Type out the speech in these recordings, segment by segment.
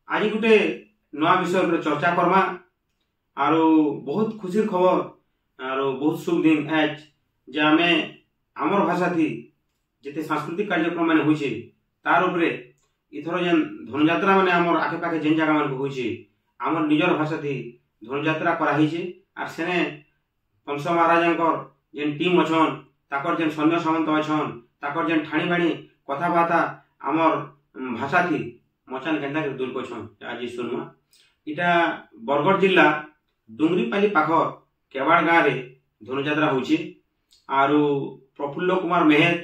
आज गोटे नुआ विषय पर चर्चा करमा आरो बहुत खुशी खबर आरो बहुत शुभ दिन आज जे आमे आमर भाषा थी जेते सांस्कृतिक कार्यक्रम माने होइछे तार उपरे इथर जेन धनुयात्रा माने आमर आखे पाखे जेन जगह मान होइछे आमर निजर भाषा थी धनुयात्रा करा हिचे आर सेने कंस महाराजंकर जेन टीम अछन ताकर जेन सैन्य सामंत अछन ताकर जेन ठाणी बाणी कथाबार्ता आमर भाषा थी मचान केंदा के दूर कोछन आज सुनमा इटा बरगढ़ जिला डुंगरीपाली पाख केवाड़ गाँव रे धनुयात्रा होइछे आरो प्रफुल्ल कुमार मेहर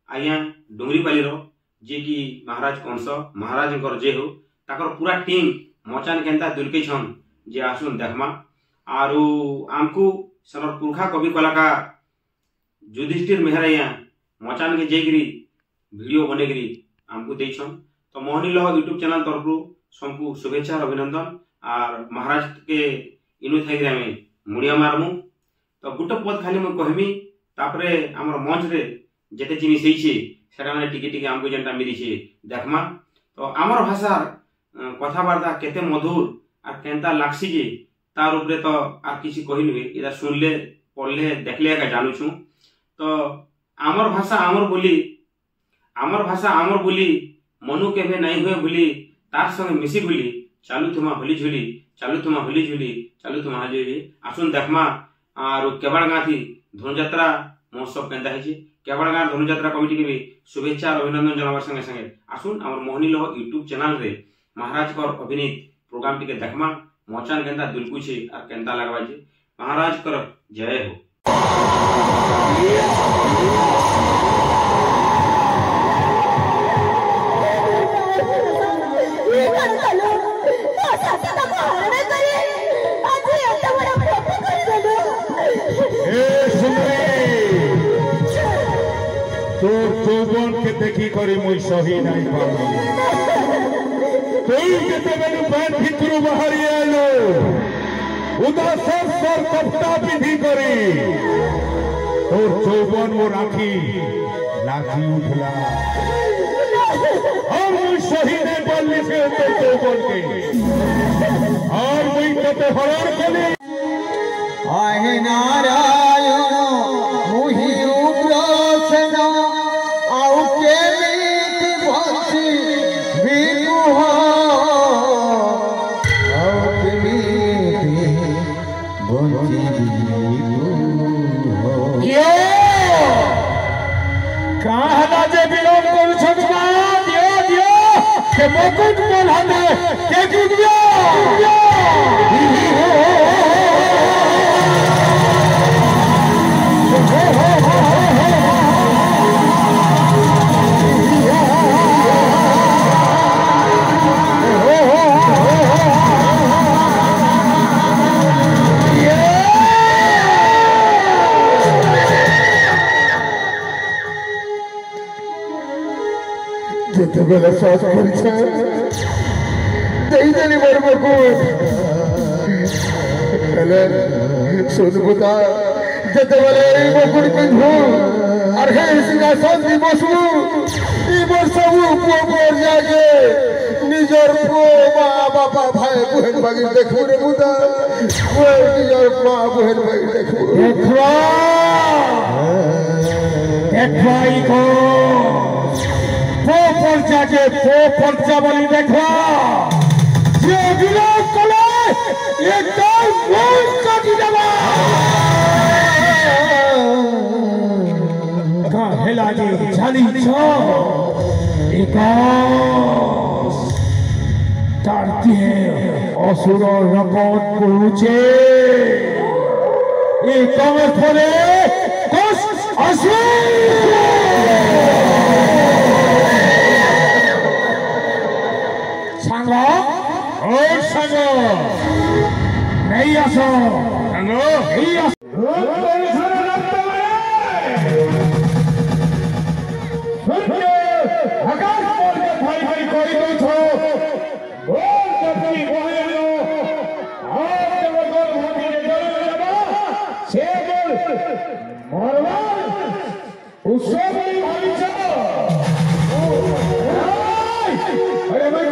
आज्ञा डुंगरीपाली रो जे कि महाराज कंस महाराजंकर जे हो ताकर पूरा टीम मचान केंदा दुलके छन जे आसुन देखमा आरो आमको सनर पुरखा कवि कलाकार युधिष्ठिर मेहर आज्ञा मचान के जेगिरी वीडियो बनेगिरी आमको देछन तो मोहनी लह यूट्यूब चैनल तरफ सबको शुभेच्छा और अभिनंदन और महाराज के इनु थाई आमे मुड़िया मारमु तो गुटे पद खाली मु कहमी तापरे हमर मंच रे जेते जिनिस हेछि सेटा माने टिके टिके हमको जेंटा मिलिछि देखमा तो हमर भाषा कथाबार्ता केते मधुर आ केंता लागसी जे तार ऊपर तो आ किसी कहिनुवे इदा सुनले पढ़ले देखले का जानू छु तो हमर भाषा हमर बोली मनु केबे नहीं हुए बोली तार संगे मिसी बोली चालू तुमा होली झुली चालू तुमा होली झुली चालू तुमा होली झुली आसुन देखमा आरो केवाड़ गाँ थी धनुयात्रा महोत्सव केंदा हेछि केवाड़ गाँ धनुयात्रा कमिटी के भी शुभेच्छा और अभिनंदन जनावर संगे संगे आसुन हमर मोहनी लह यूट्यूब चैनल रे महाराज कर अभिनीत प्रोग्राम टिके देखमा मचान केंदा दुलकु छे आ केंदा लागबा छे महाराज कर जय हो। के देखी करी मुई सही नहीं पाऊँ तुई केते बेलु पैन भितरु बाहरी आलो उदास सर कपटा विधि करी तोर चौबन वो राखी लाखी उठला और मुई सही नहीं बोलली से तो चौबन के और मुई केते हरण केली आहे नारायण मुहि उग्र सेना आउ केमिति बंची विदुह आउ केमिति बंची विदुह यो कहला जे विरोध करू छछमा दियो के मुकुट बोलहने के दियो बेला सास परिचय देली मोर मुकुट सुन बुता जते बेले मुकुट पिंधु और हे सिंहासन दी बसु ई बसु पुओर जागे निजर पुओ मां बापा भाई बहन भागी देखु रे बुता वो निजर मां बहन भागी देखु देखवाई को जाके पर्चा बलि देखा जे विरोध कले एकदम भूल काटी देबा काहेला जे झाली छ एकास तारती असुर रकत करूचे एकास फले कोस असुर और संगो नहीं आसो संगो नहीं आसो आकाश बोल के भाई भाई कोई तो छो बोल कभी बोले लो और जब गोल भाभी ने डरे लगा छे बोल मरवा उससे बड़ी भाभी चलो अरे भाई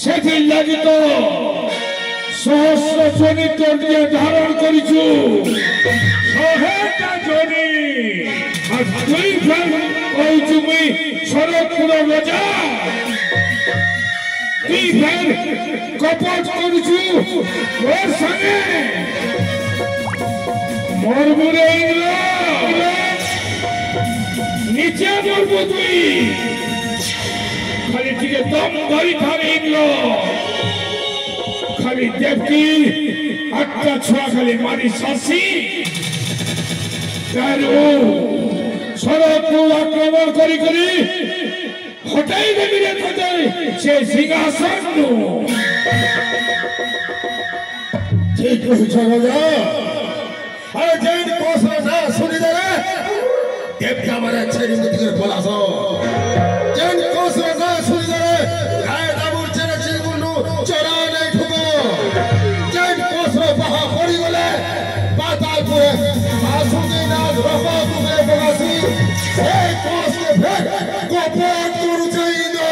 ସେଥିଲାଗି ତ ସହସ୍ର ଜନି ତଣ୍ଟିଏ ଧାରଣ କରିଛୁ 100ଟା ଜନି ଦୁଇ ଫେର କହୁଛୁ ମୁଇଁ ଶରତପୁର ରଜା ଦୁଇ ଫେର କପଟ କରୁଛୁ ମୋର ସାଙ୍ଗେ ମରମୁରେ নিচে মরবো তুই খালি টিকে দম ধরি থামিল খালি দেবকি 8টা ছুয়া খালি মারি শাসি শরৎপুর আক্রমণ করি করি হটাই দেবি রে তোদের সে সিংহাসন ঠিক কইছ রাজা আরে যেন কোসরা শুনি দে देवता मारे छेरी मुदिर बोलासो जन कोस रजा सुनिदरे गाय दाबुर चेरे चिलगुनु चरा नै ठुको जन कोस रो बहा पड़ी गले पाताल पुरे आसुके नाज रफा तुमे बगासी ए कोस के भेट कोपोट तुरु चाहिदो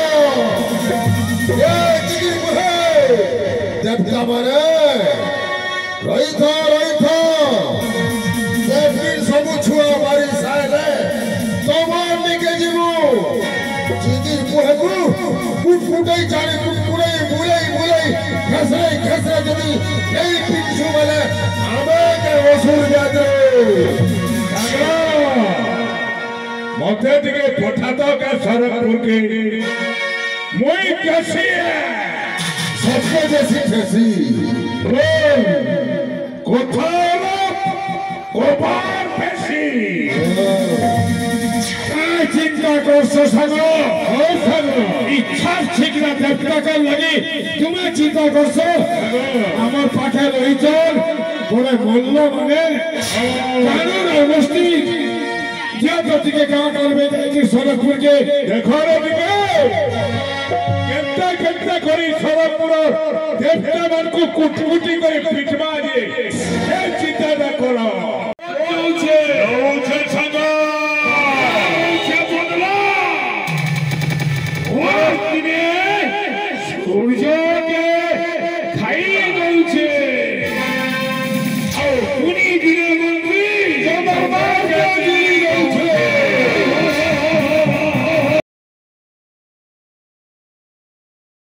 ए चिगिर मुहे देवता मारे रहिथो देवकीर सबु छुआ मारी सारे तमाम निके जीवु चिगिर मुहेगु कुटकुटाई जाने मुलाई खसरे जदी नहीं पिछु वाले आमे के वसूल जाते मते दिके पठा तो के सरकपुर के मोई कैसी है सबके जैसी कोठारो कोबार पेशी काय चिंता करছো সাগর ও সাগর ইচ্ছা ঠিক না দেবতা কা লাগি তুমি চিন্তা করছো আমার পাঠে রইছ বড় মূল্য মানে কারণ অবস্থি যে প্রতিকে গাঁ করবে যে শরৎপুর কে দেখো রে দিকে কেনটা করি শরৎপুর দেবতা মানকু কুটকুটি করে পিটবা যে